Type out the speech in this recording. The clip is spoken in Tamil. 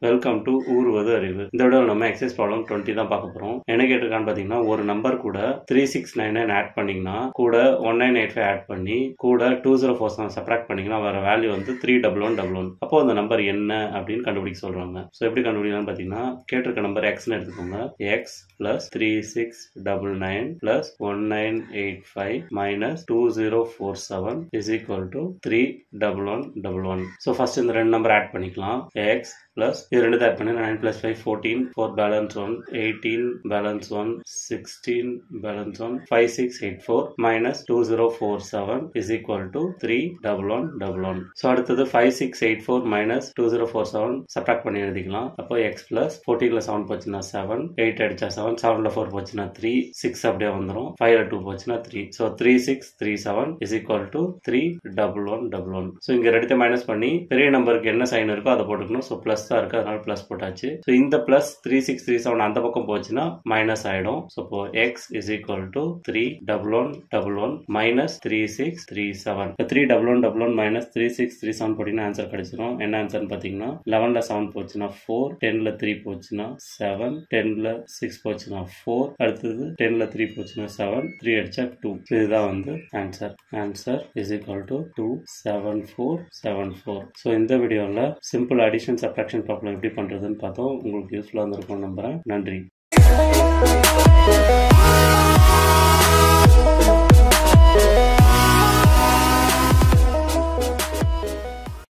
வெல்கம் டு ஊறுவது அறிவு. இந்த விட நம்ம எக்ஸசைஸ் ப்ராப்ளம் 20 தான் பார்க்க போறோம். என்ன கேட்டிருக்கான்னு பாத்தீங்கன்னா, ஒரு நம்பர் கூட 3699 ஆட் பண்ணீங்கன்னா கூட 1985 ஆட் பண்ணி கூட 2047 சப்ராக்ட் பண்ணீங்கன்னா வர வேல்யூ வந்து 3111. அப்போ அந்த நம்பர் என்ன அப்படின்னு கண்டுபிடிக்க சொல்றாங்க. ஸோ எப்படி கண்டுபிடிக்கலாம்னு பாத்தீங்கன்னா, கேட்டிருக்க நம்பர் எக்ஸ்னு எடுத்துக்கோங்க. X plus 3699 plus 1985 minus 2047 is equal to 31111. So first இந்த ரெண்டு நம்பர் ஆட் பண்ணிக்கலாம். எக்ஸ் plus இது ரெண்டு ஆட் பண்ணி 9 plus 5 14 4 balance 1 18 balance 1 16 balance 1 5684 minus 2047 is equal to 31111. so அடுத்தது 5684 minus 2047 subtract பண்ணி எழுதிக்கலாம். அப்போ x plus 14 ல 7 போச்சுன்னா 7 8 அடிச்சா 7 7 ல 4 போச்சுன்னா 3 6 அப்படியே வந்துரும் 5 ல 2 போச்சுன்னா 3 so 3637 is equal to 31111. so இங்க ரெண்டுத்தை மைனஸ் பண்ணி பெரிய நம்பருக்கு என்ன சைன் இருக்கோ அதை போட்டுக்கணும். so plus தான் இருக்கு, அதனால பிளஸ் போட்டாச்சு. ஸோ இந்த பிளஸ் 3637 அந்த பக்கம் போச்சுன்னா மைனஸ் ஆயிடும். ஸோ இப்போ X is equal to 31111 minus 3637. 31111 minus 3637 போட்டீங்கன்னா ஆன்சர் கிடைச்சிடும். என்ன ஆன்சர்னு பார்த்தீங்கன்னா 11ல 7 போச்சுன்னா 4, 10ல 3 போச்சுன்னா 7, 10ல 6 போச்சுன்னா 4, அடுத்தது 10ல 3 போச்சுன்னா 7, 3 அடிச்சா 2. இதுதான் வந்து answer. Answer is equal to 27474. So இந்த வீடியோவில் சிம்பிள் அடிஷன் சப்ராக்ஷன் ப்ராப்ளம் எப்படி பண்றதுன்னு பார்த்தோம். உங்களுக்கு யூஸ்ஃபுல்லா இருந்திருக்கும் நம்புறேன். நன்றி.